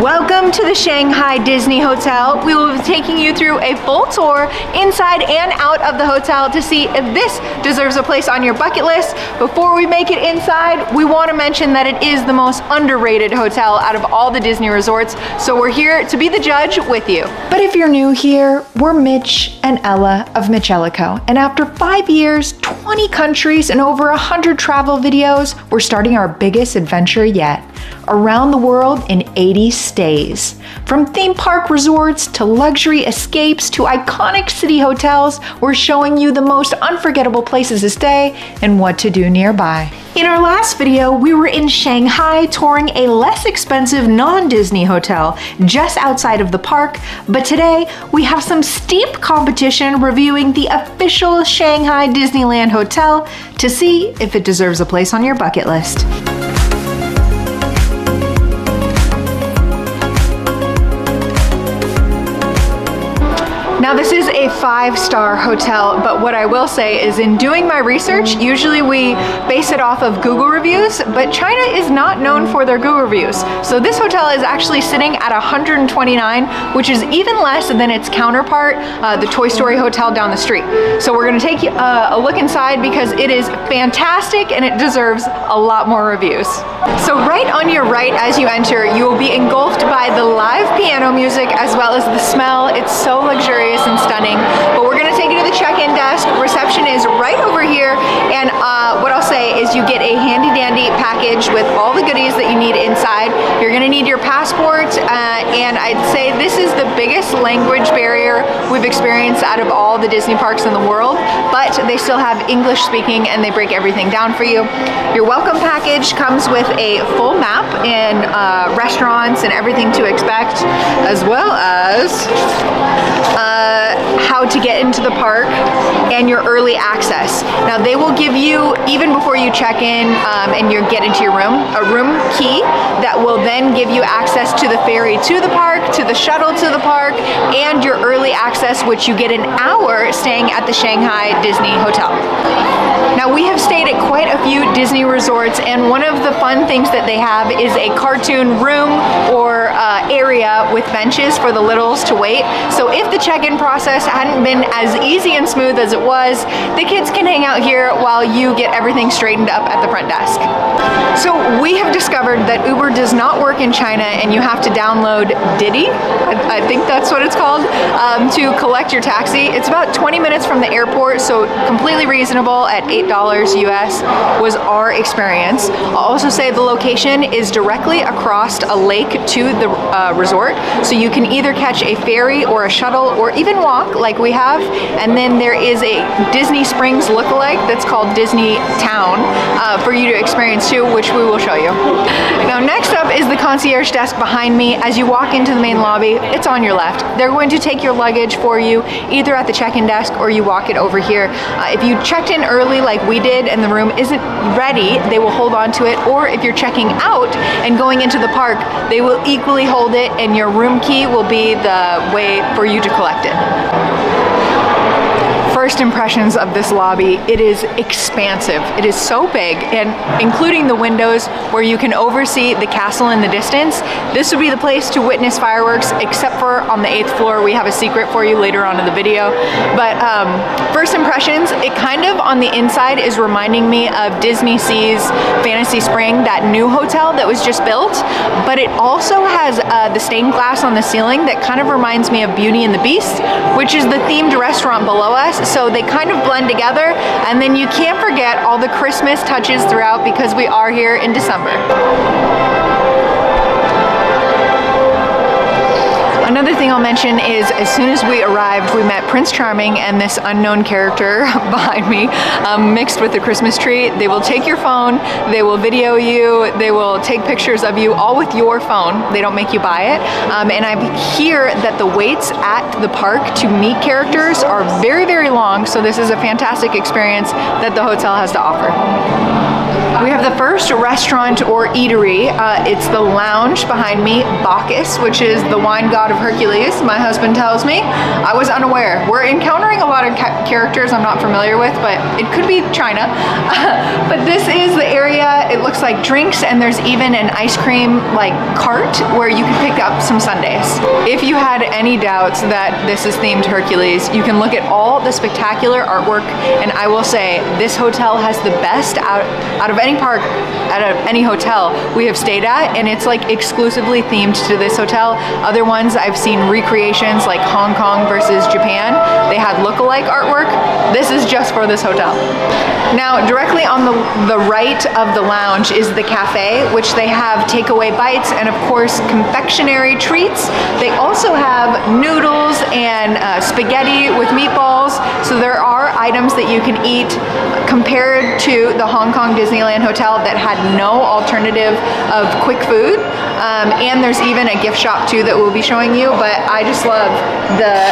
Welcome to the Shanghai Disney Hotel. We will be taking you through a full tour inside and out of the hotel to see if this deserves a place on your bucket list. Before we make it inside, we want to mention that it is the most underrated hotel out of all the Disney resorts, so we're here to be the judge with you. But if you're new here, we're Mitch and Ella of MitchEllaCo, and after 5 years, 20 countries, and over 100 travel videos, we're starting our biggest adventure yet. Around the world in 80 stays. From theme park resorts to luxury escapes to iconic city hotels, we're showing you the most unforgettable places to stay and what to do nearby. In our last video, we were in Shanghai touring a less expensive non-Disney hotel just outside of the park, but today we have some steep competition reviewing the official Shanghai Disneyland Hotel to see if it deserves a place on your bucket list. Now this is a 5-star hotel, but what I will say is in doing my research, usually we base it off of Google reviews, but China is not known for their Google reviews. So this hotel is actually sitting at 129, which is even less than its counterpart, the Toy Story Hotel down the street. So we're gonna take a look inside because it is fantastic and it deserves a lot more reviews. So right on your right as you enter, you will be engulfed by the live piano music as well as the smell. It's so luxurious and stunning. But we're gonna take you to the check-in desk. Reception is right over here, and what I'll say is you get a handy-dandy package with all the goodies that you need inside. You're gonna need your passport, and I'd say this is the biggest language barrier we've experienced out of all the Disney parks in the world, but they still have English speaking and they break everything down for you. Your welcome package comes with a full map and restaurants and everything to expect, as well as how to get into the park and your early access. Now they will give you, even before you check in and you get into your room, a room key that will then give you access to the ferry to the park, to the shuttle to the park, and your early access, which you get an hour staying at the Shanghai Disney Hotel. Now we have stayed at quite a few Disney resorts, and one of the fun things that they have is a cartoon room or area with benches for the littles to wait. So if the check-in process hadn't been as easy and smooth as it was, the kids can hang out here while you get everything straightened up at the front desk. So we have discovered that Uber does not work in China and you have to download Didi, I think that's what it's called, to collect your taxi. It's about 20 minutes from the airport, so completely reasonable at $8 US was our experience. I'll also say the location is directly across a lake to the resort, so you can either catch a ferry or a shuttle or even walk like we have, and then there is a Disney Springs lookalike that's called Disneytown for you to experience too, which we will show you. Now next up is the concierge desk behind me. As you walk into the main lobby, it's on your left. They're going to take your luggage for you either at the check-in desk or you walk it over here. If you checked in early like we did and the room isn't ready, they will hold on to it, or if you're checking out and going into the park, they will equally hold it and your room key will be the way for you to collect it. First impressions of this lobby, it is expansive. It is so big, and including the windows where you can oversee the castle in the distance. This would be the place to witness fireworks, except for on the 8th floor. We have a secret for you later on in the video. But first impressions, it kind of on the inside is reminding me of Disney Sea's Fantasy Spring, that new hotel that was just built, but it also has the stained glass on the ceiling that kind of reminds me of Beauty and the Beast, which is the themed restaurant below us. So they kind of blend together, and then you can't forget all the Christmas touches throughout because we are here in December. Another thing I'll mention is as soon as we arrived, we met Prince Charming and this unknown character behind me, mixed with the Christmas tree. They will take your phone, they will video you, they will take pictures of you, all with your phone. They don't make you buy it. And I hear that the waits at the park to meet characters are very, very long, so this is a fantastic experience that the hotel has to offer. We have the first restaurant or eatery. It's the lounge behind me, Bacchus, which is the wine god of Hercules, my husband tells me. I was unaware. We're encountering a lot of characters I'm not familiar with, but it could be China. But this is the area. It looks like drinks, and there's even an ice cream like cart where you can pick up some sundaes. If you had any doubts that this is themed Hercules, you can look at all the spectacular artwork, and I will say this hotel has the best out of any park, out of any hotel we have stayed at, and it's like exclusively themed to this hotel. Other ones I've seen recreations like Hong Kong versus Japan. They had look-alike artwork. This is just for this hotel. Now, directly on the right of the lounge is the cafe, which they have takeaway bites and of course confectionery treats. They also have noodles and spaghetti with meatballs. So there are items that you can eat compared to the Hong Kong Disneyland Hotel that had no alternative of quick food. And there's even a gift shop too that we'll be showing you, but I just love the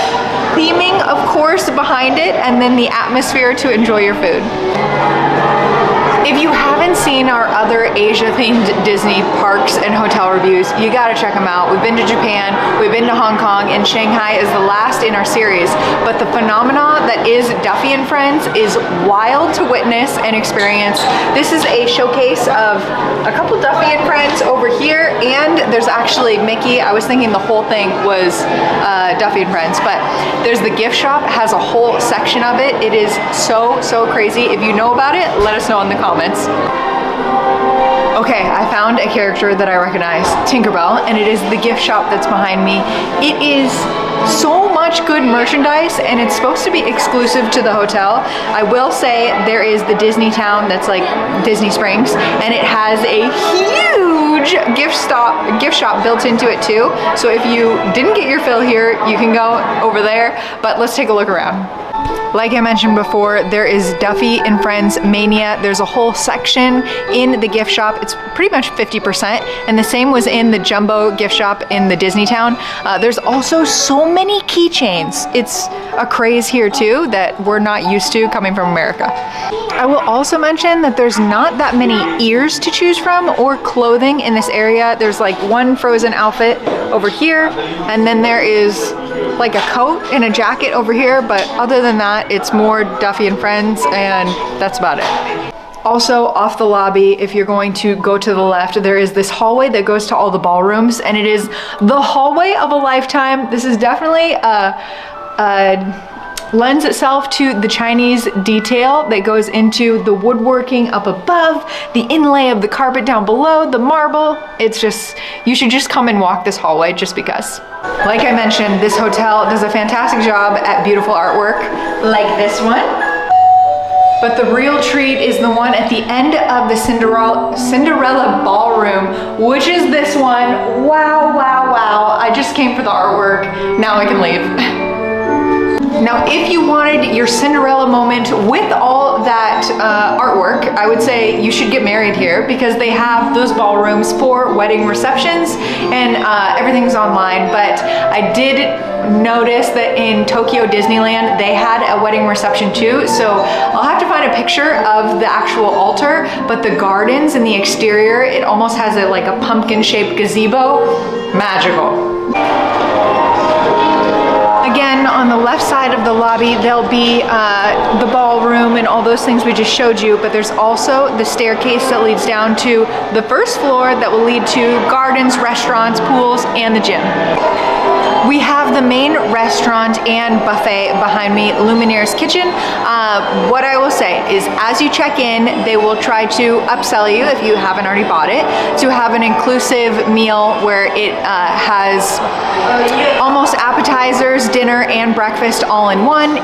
theming, of course, behind it, and then the atmosphere to enjoy your food. If you haven't seen our other Asia-themed Disney parks and hotel reviews, you gotta check them out. We've been to Japan, we've been to Hong Kong, and Shanghai is the last in our series. But the phenomena that is Duffy and Friends is wild to witness and experience. This is a showcase of a couple Duffy and Friends over here, and there's actually Mickey. I was thinking the whole thing was Duffy and Friends, but there's the gift shop, has a whole section of it. It is so crazy. If you know about it, let us know in the comments. Okay, I found a character that I recognize, Tinkerbell, and it is the gift shop that's behind me. It is so much good merchandise, and it's supposed to be exclusive to the hotel. I will say there is the Disneytown that's like Disney Springs, and it has a huge gift shop built into it too. So if you didn't get your fill here, you can go over there, but let's take a look around. Like I mentioned before, there is Duffy and Friends Mania. There's a whole section in the gift shop. It's pretty much 50%, and the same was in the Jumbo gift shop in the Disneytown. There's also so many keychains. It's a craze here too that we're not used to coming from America. I will also mention that there's not that many ears to choose from or clothing in this area. There's like one Frozen outfit over here, and then there is like a coat and a jacket over here, but other than that, it's more Duffy and Friends, and that's about it. Also, off the lobby, if you're going to go to the left, there is this hallway that goes to all the ballrooms, and it is the hallway of a lifetime. This is definitely lends itself to the Chinese detail that goes into the woodworking up above, the inlay of the carpet down below, the marble. It's just, you should just come and walk this hallway just because. Like I mentioned, this hotel does a fantastic job at beautiful artwork, like this one. But the real treat is the one at the end of the Cinderella ballroom, which is this one. Wow, wow, wow. I just came for the artwork. Now I can leave. Now, if you wanted your Cinderella moment with all that artwork, I would say you should get married here because they have those ballrooms for wedding receptions, and everything's online. But I did notice that in Tokyo Disneyland, they had a wedding reception too. So I'll have to find a picture of the actual altar, but the gardens and the exterior, it almost has like a pumpkin-shaped gazebo. Magical. Again, on the left side of the lobby, there'll be the ballroom and all those things we just showed you, but there's also the staircase that leads down to the first floor that will lead to gardens, restaurants, pools, and the gym. We have the main restaurant and buffet behind me, Lumiere's Kitchen. What I will say is as you check in, they will try to upsell you, if you haven't already bought it, to have an inclusive meal where it has almost appetizers, dinner, and breakfast all in one.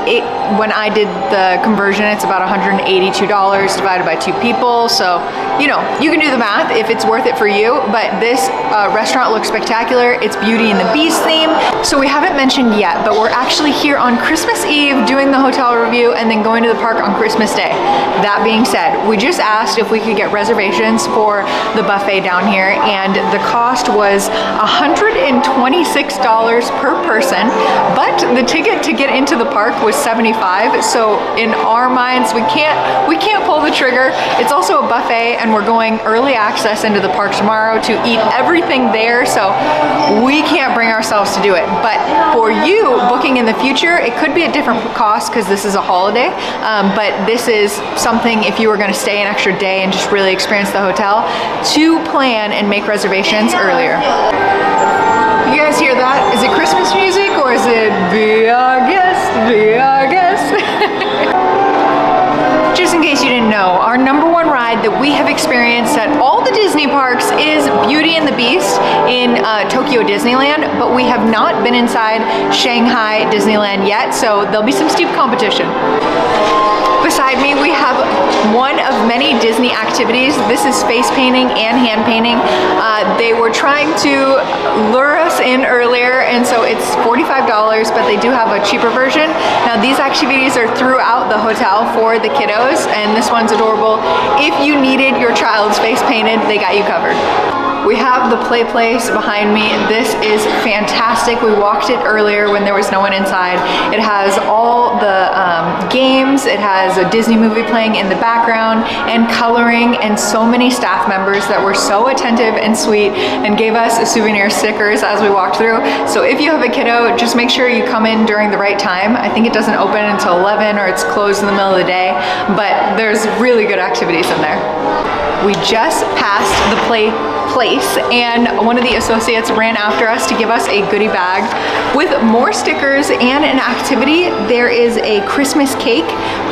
When I did the conversion, it's about $182 divided by 2 people. So, you know, you can do the math if it's worth it for you, but this restaurant looks spectacular. It's Beauty and the Beast theme. So we haven't mentioned yet, but we're actually here on Christmas Eve doing the hotel review and then going to the park on Christmas Day. That being said, we just asked if we could get reservations for the buffet down here, and the cost was $126 per person, but fact, the ticket to get into the park was $75. So in our minds, we can't pull the trigger. It's also a buffet, and we're going early access into the park tomorrow to eat everything there. So we can't bring ourselves to do it. But for you booking in the future, it could be a different cost because this is a holiday. But this is something, if you were going to stay an extra day and just really experience the hotel, to plan and make reservations earlier. You guys hear that? Is it Christmas music or is it be our guest, be our guest? Just in case you didn't know, our #1 ride that we have experienced at all the Disney parks is Beauty and the Beast in Tokyo Disneyland, but we have not been inside Shanghai Disneyland yet, so there'll be some steep competition. Beside me, we have one of many Disney activities. This is face painting and hand painting. They were trying to lure us in earlier, and so it's $45, but they do have a cheaper version. Now, these activities are throughout the hotel for the kiddos, and this one's adorable. If you needed your child's face painted, they got you covered. We have the play place behind me. This is fantastic. We walked it earlier when there was no one inside. It has all the games. It has a Disney movie playing in the background and coloring, and so many staff members that were so attentive and sweet and gave us souvenir stickers as we walked through. So if you have a kiddo, just make sure you come in during the right time. I think it doesn't open until 11 or it's closed in the middle of the day, but there's really good activities in there. We just passed the play place, and one of the associates ran after us to give us a goodie bag with more stickers and an activity. There is a Christmas cake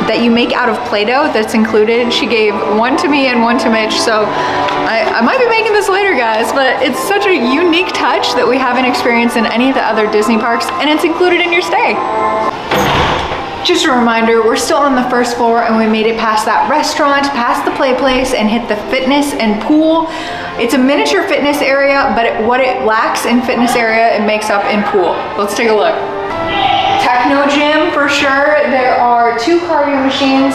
that you make out of Play-Doh that's included. She gave one to me and one to Mitch, so I might be making this later, guys, but it's such a unique touch that we haven't experienced in any of the other Disney parks, and it's included in your stay. Just a reminder, we're still on the first floor, and we made it past that restaurant, past the play place, and hit the fitness and pool. It's a miniature fitness area, but what it lacks in fitness area, it makes up in pool. Let's take a look. Techno gym for sure. There are 2 cardio machines,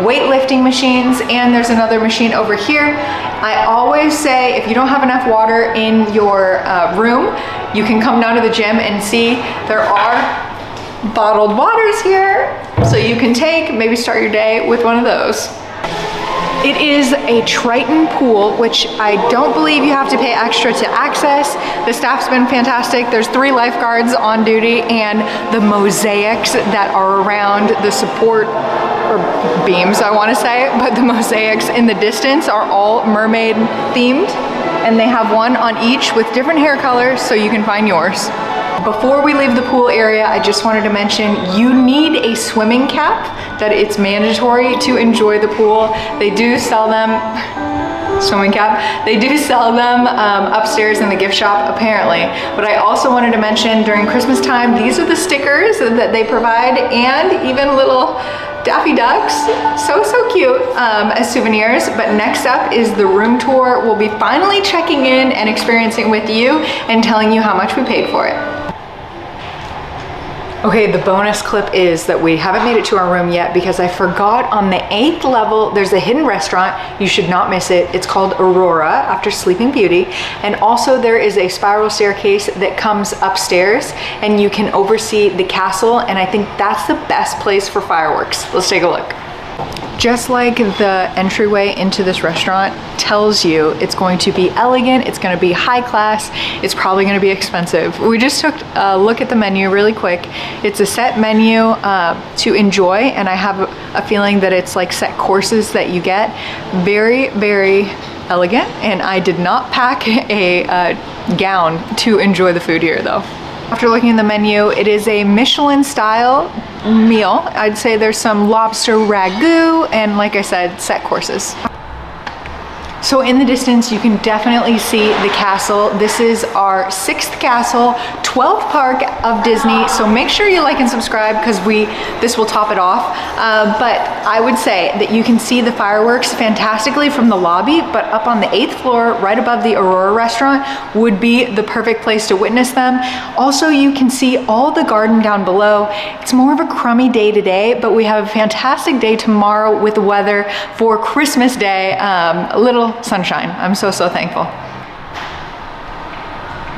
weightlifting machines, and there's another machine over here. I always say if you don't have enough water in your room, you can come down to the gym and see there are bottled waters here, so you can maybe start your day with one of those. It is a Triton pool, which I don't believe you have to pay extra to access. The staff's been fantastic. There's 3 lifeguards on duty, and the mosaics that are around the support, or beams I want to say, but the mosaics in the distance are all mermaid themed, and they have one on each with different hair colors, so you can find yours. Before we leave the pool area, I just wanted to mention you need a swimming cap, that it's mandatory to enjoy the pool. They do sell them, swimming cap, they do sell them upstairs in the gift shop apparently. But I also wanted to mention during Christmas time, these are the stickers that they provide, and even little Daffy Ducks, so cute, as souvenirs. But next up is the room tour. We'll be finally checking in and experiencing with you and telling you how much we paid for it. Okay, the bonus clip is that we haven't made it to our room yet because I forgot on the 8th level, there's a hidden restaurant. You should not miss it. It's called Aurora, after Sleeping Beauty. And also there is a spiral staircase that comes upstairs, and you can oversee the castle. And I think that's the best place for fireworks. Let's take a look. Just like the entryway into this restaurant tells you it's going to be elegant, it's going to be high class, it's probably going to be expensive. We just took a look at the menu really quick. It's a set menu to enjoy, and I have a feeling that it's like set courses that you get. Very, very elegant, and I did not pack a gown to enjoy the food here though. After looking at the menu, it is a Michelin style meal. I'd say there's some lobster ragu, and like I said, set courses. So in the distance, you can definitely see the castle. This is our 6th castle, 12th park of Disney. So make sure you like and subscribe because this will top it off. But I would say that you can see the fireworks fantastically from the lobby, but up on the 8th floor, right above the Aurora restaurant, would be the perfect place to witness them. Also, you can see all the garden down below. It's more of a crummy day today, but we have a fantastic day tomorrow with the weather for Christmas Day. A little sunshine. I'm so thankful.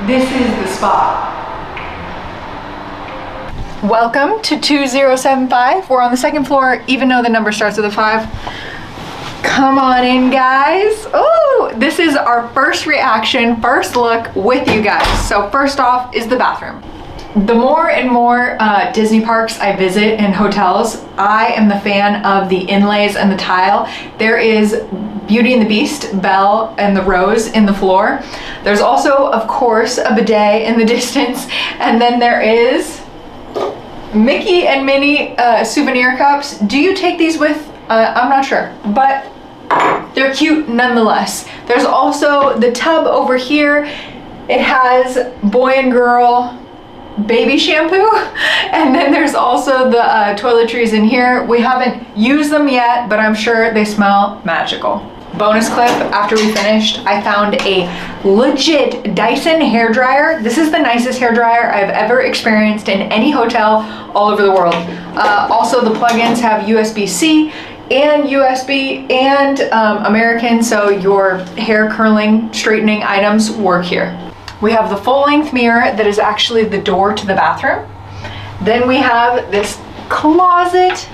This is the spot. Welcome to 2075. We're on the second floor, even though the number starts with a 5. Come on in, guys. Oh, this is our first reaction, first look with you guys. So first off is the bathroom. The more and more Disney parks I visit and hotels, I am the fan of the inlays and the tile. There is Beauty and the Beast, Belle, and the Rose in the floor. There's also, of course, a bidet in the distance. And then there is Mickey and Minnie souvenir cups. Do you take these with? I'm not sure, but they're cute nonetheless. There's also the tub over here. It has boy and girl baby shampoo. And then there's also the toiletries in here. We haven't used them yet, but I'm sure they smell magical. Bonus clip, after we finished, I found a legit Dyson hairdryer. This is the nicest hairdryer I've ever experienced in any hotel all over the world. Also, the plugins have USB-C and USB and American, so your hair curling, straightening items work here. We have the full-length mirror that is actually the door to the bathroom. Then we have this closet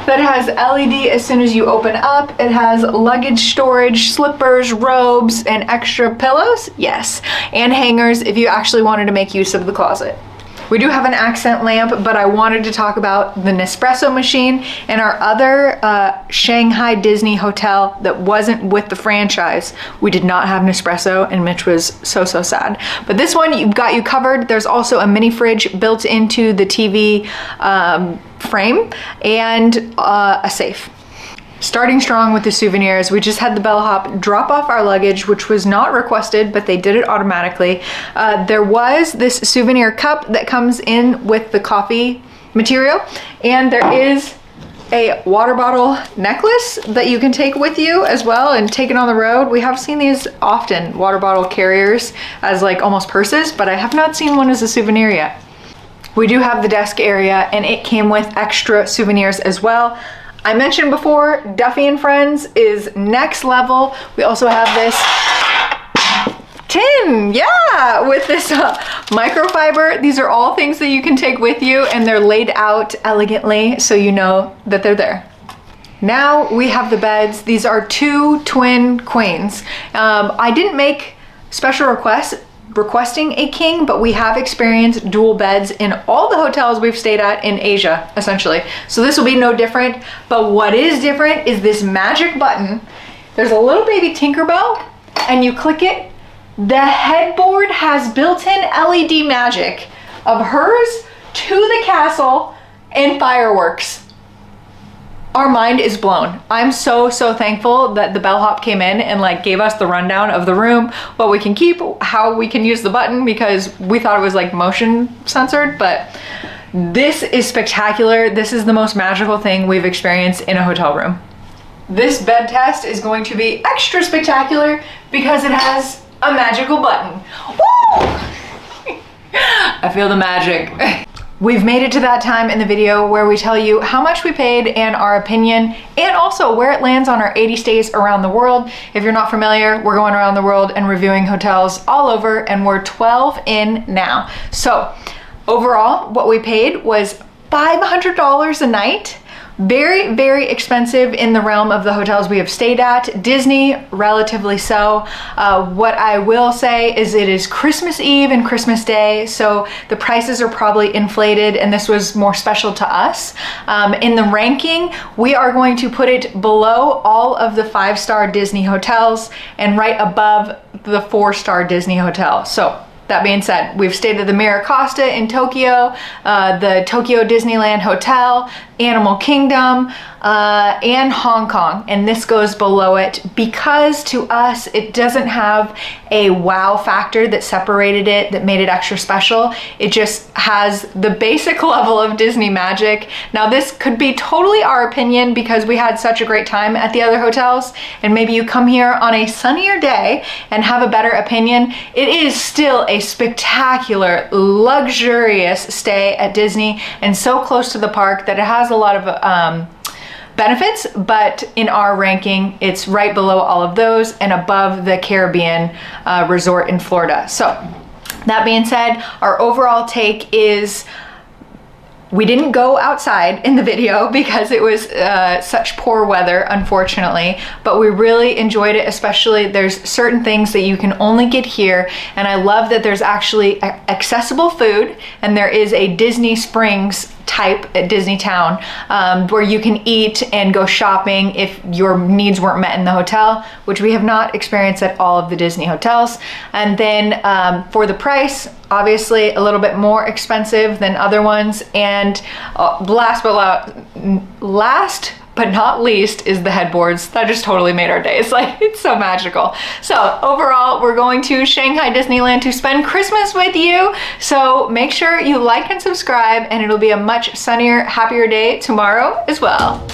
that has LED as soon as you open up. It has luggage storage, slippers, robes, and extra pillows, yes, and hangers if you actually wanted to make use of the closet. We do have an accent lamp, but I wanted to talk about the Nespresso machine and our other Shanghai Disney hotel that wasn't with the franchise. We did not have Nespresso, and Mitch was so sad. But this one, you've got you covered. There's also a mini fridge built into the TV frame and a safe. Starting strong with the souvenirs, we just had the bellhop drop off our luggage, which was not requested, but they did it automatically. There was this souvenir cup that comes in with the coffee material, and there is a water bottle necklace that you can take with you as well and take it on the road. We have seen these often, water bottle carriers, as like almost purses, but I have not seen one as a souvenir yet. We do have the desk area, and it came with extra souvenirs as well. I mentioned before, Duffy and Friends is next level. We also have this tin, yeah, with this microfiber. These are all things that you can take with you, and they're laid out elegantly so you know that they're there. Now we have the beds. These are 2 twin queens. I didn't make special requesting a king, but we have experienced dual beds in all the hotels we've stayed at in Asia, essentially. So this will be no different, but what is different is this magic button. There's a little baby Tinkerbell, and you click it. The headboard has built-in LED magic of hers to the castle and fireworks. Our mind is blown. I'm so thankful that the bellhop came in and like gave us the rundown of the room, what we can keep, how we can use the button, because we thought it was like motion censored, but this is spectacular. This is the most magical thing we've experienced in a hotel room. This bed test is going to be extra spectacular because it has a magical button. Woo! I feel the magic. We've made it to that time in the video where we tell you how much we paid and our opinion, and also where it lands on our 80 stays around the world. If you're not familiar, we're going around the world and reviewing hotels all over, and we're 12 in now. So overall, what we paid was $500 a night. Very expensive in the realm of the hotels we have stayed at. Disney, relatively so. What I will say is it is Christmas Eve and Christmas Day, so the prices are probably inflated, and this was more special to us. In the ranking, we are going to put it below all of the 5-star Disney hotels and right above the 4-star Disney hotel. So that being said, we've stayed at the Miracosta in Tokyo, the Tokyo Disneyland Hotel, Animal Kingdom, and Hong Kong, and this goes below it because to us it doesn't have a wow factor that separated it, that made it extra special. It just has the basic level of Disney magic. Now this could be totally our opinion because we had such a great time at the other hotels, and maybe you come here on a sunnier day and have a better opinion. It is still a spectacular, luxurious stay at Disney, and so close to the park that it has a lot of benefits, but in our ranking, it's right below all of those and above the Caribbean resort in Florida. So that being said, our overall take is We didn't go outside in the video because it was such poor weather, unfortunately, but we really enjoyed it, especially there's certain things that you can only get here, and I love that there's actually accessible food, and there is a Disney Springs type at Disneytown where you can eat and go shopping if your needs weren't met in the hotel, which we have not experienced at all of the Disney hotels. And then for the price, obviously a little bit more expensive than other ones. And last but not least is the headboards. That just totally made our days. Like, it's so magical. So overall, we're going to Shanghai Disneyland to spend Christmas with you. So make sure you like and subscribe, and it'll be a much sunnier, happier day tomorrow as well.